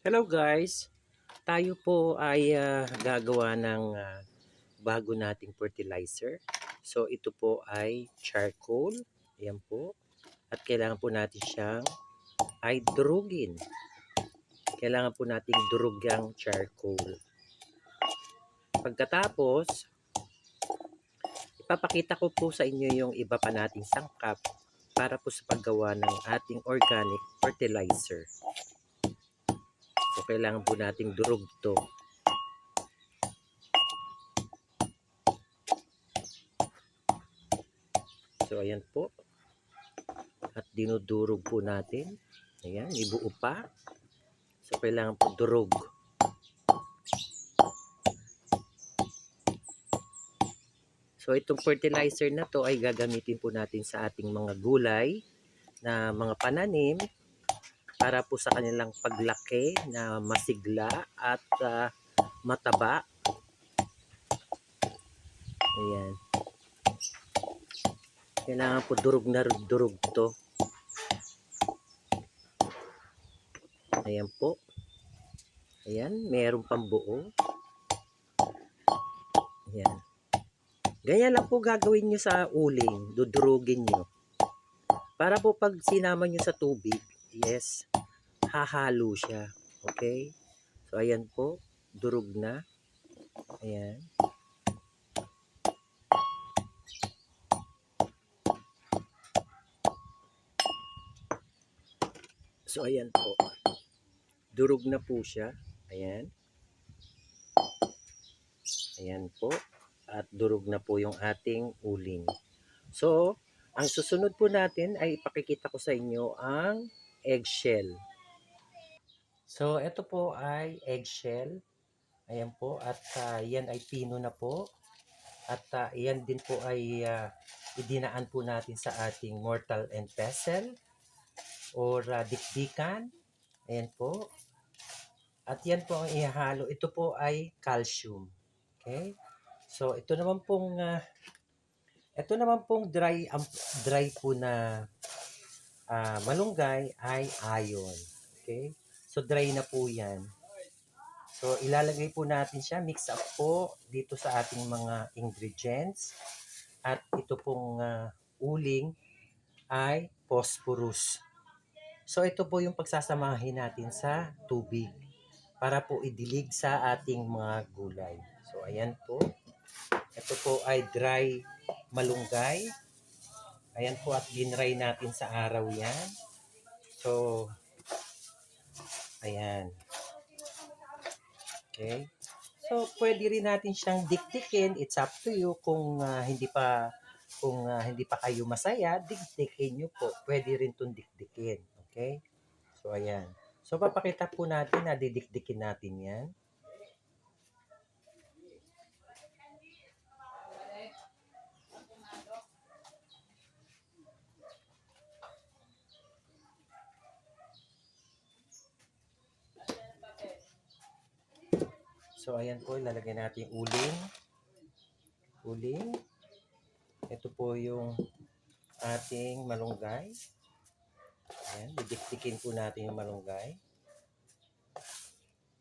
Hello guys, tayo po ay gagawa ng bago nating fertilizer. So ito po ay charcoal, ayan po. At kailangan po natin siyang ay durugin. Kailangan po nating durugang charcoal. Pagkatapos, ipapakita ko po sa inyo yung iba pa nating sangkap para po sa paggawa ng ating organic fertilizer. So kailangan po nating durug to. So ayan po. At dinudurog po natin. Ayan, ibuo pa. So kailangan po durog. So itong fertilizer na to ay gagamitin po natin sa ating mga gulay na mga pananim para po sa kanilang paglaki na masigla at mataba. Ayan. Kailangan po durog na durog to. Ayan po. Ayan, mayroong pambuo. Ayan. Ganyan lang po gagawin nyo sa uling. Dudurugin nyo. Para po pag sinama nyo sa tubig, yes, hahalo siya. Okay? So, ayan po. Durog na. Ayan. So, ayan po. Durog na po siya. Ayan. Ayan po. At durog na po yung ating uling. So, ang susunod po natin ay ipakikita ko sa inyo ang eggshell. So, ito po ay eggshell. Ayan po. At yan ay pino na po. At yan din po ay idinaan po natin sa ating mortar and pestle or dikdikan. Ayan po. At yan po ang ihahalo. Ito po ay calcium. Okay? So ito naman pong dry po na malunggay ay iron. Okay? So dry na po yan. So ilalagay po natin siya, mix up po dito sa ating mga ingredients. At ito pong uling ay phosphorus. So ito po yung pagsasamahin natin sa tubig para po idilig sa ating mga gulay. So ayan po. Ito po ay dry malunggay. Ayan po at ginray natin sa araw yan. So ayan. Okay. So pwede rin natin siyang dikdikin. It's up to you kung hindi pa kayo masaya, dikdikin nyo po. Pwede rin itong dikdikin. Okay? So, ayan. So, papakita po natin na didikdikin natin yan. So, ayan po. Ilalagay natin yung uling. Uling. Ito po yung ating malunggay. Ayan. Didikdikin po natin yung malunggay.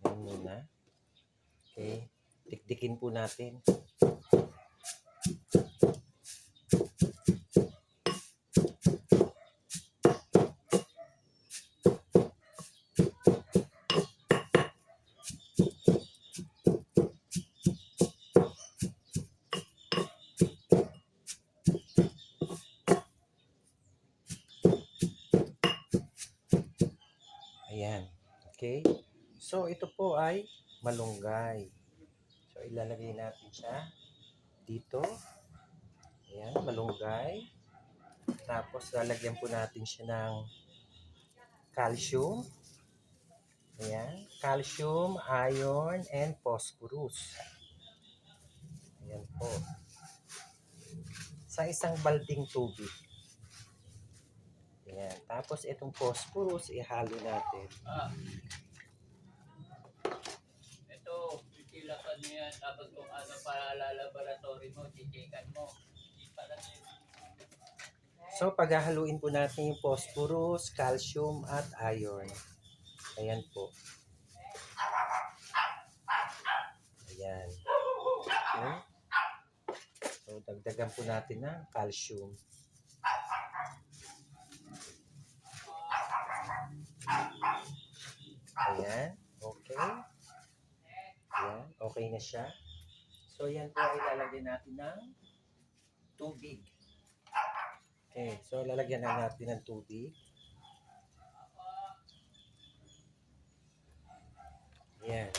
Ayan muna. Okay. Dikdikin po natin. Ayan. Okay. So, ito po ay malunggay. So, ilalagay natin siya dito. Ayan, malunggay. Tapos, lalagyan po natin siya ng calcium. Ayan. Calcium, iron, and phosphorus. Ayan po. Sa isang balding tubig. Ayan. Tapos, itong phosphorus, ihalo natin. Ito, pipilikan mo yan. Tapos kung ano para laboratory mo, chichikan mo. So, paghahaluin po natin yung phosphorus, calcium, at iron. Ayan po. dagdagan po natin ng calcium. Ayan, okay. Ayan, okay na siya. So, yan po ay lalagyan natin ng tubig. Okay, so lalagyan na natin ng tubig. Ayan.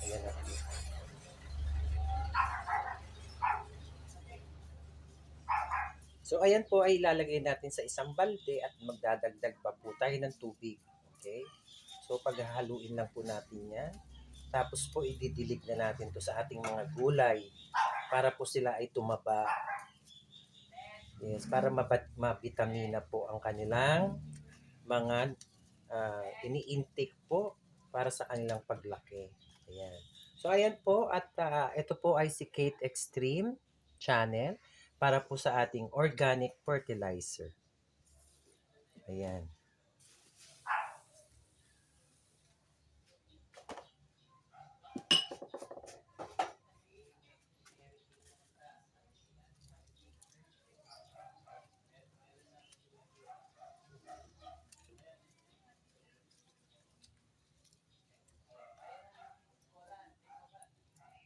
Ayan na. So, ayan po ay ilalagay natin sa isang balde at magdadagdag pa po tayo ng tubig. Okay? So, paghahaluin lang po natin yan. Tapos po, ididilig na natin to sa ating mga gulay para po sila ay tumaba. Yes, para mabitamina po ang kanilang mga ini-intake po para sa kanilang paglaki. Ayan. So, ayan po at ito po ay si Kate Extreme Channel para po sa ating organic fertilizer. Ayan.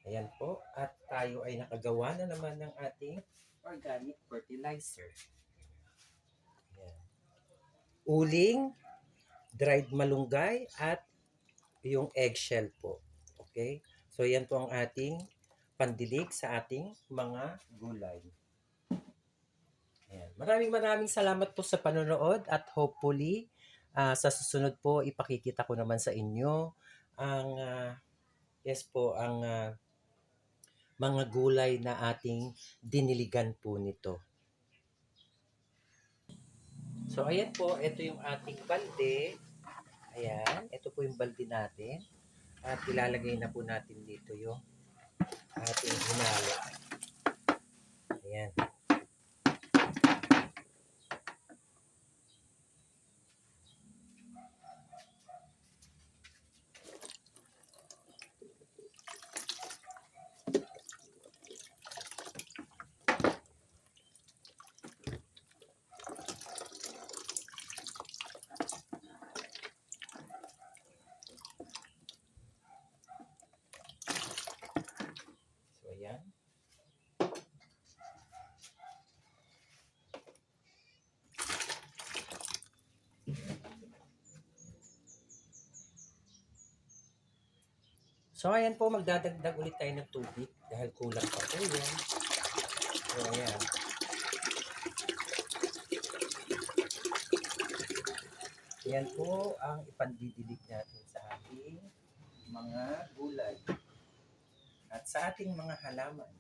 Ayan po. At tayo ay nakagawa na naman ng ating organic fertilizer. Ayan. Uling, dried malunggay, at yung eggshell po. Okay? So, yan po ang ating pandilig sa ating mga gulay. Ayan. Maraming salamat po sa panonood at hopefully sa susunod po ipakikita ko naman sa inyo ang ang mga gulay na ating diniligan po nito. So ayan po, ito yung ating balde. Ayan, ito po yung balde natin. At ilalagay na po natin dito yung ating hinalo. Ayan. So ayan. So ayan po, magdadagdag ulit tayo ng tubig dahil kulang pa po yan. So ayan. Yan po ang ipandidilig natin sa ating mga gulay at sa ating mga halaman.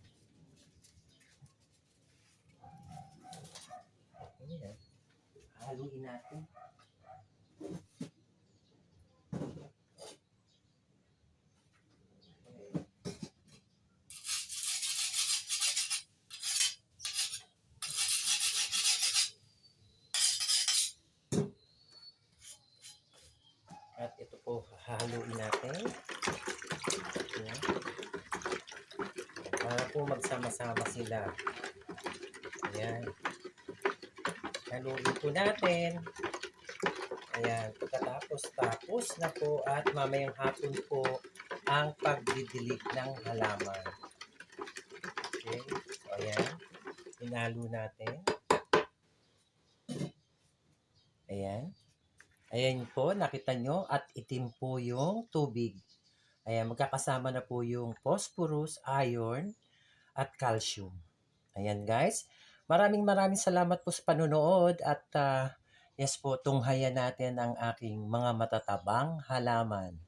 Ayan. Haluin natin. At ito po, hahaluin natin. Ayan. Para po magsama-sama sila. Ayan. Haluin po natin. Ayan. Tapos na po at mamayang hapon po ang pagdidilig ng halaman. Okay. So, ayan. Hinalo natin. Ayan. Ayan po, nakita nyo at itim po yung tubig. Ayan, magkakasama na po yung phosphorus, iron, at calcium. Ayan guys, maraming salamat po sa panonood at yes po, tunghayan natin ang aking mga matatabang halaman.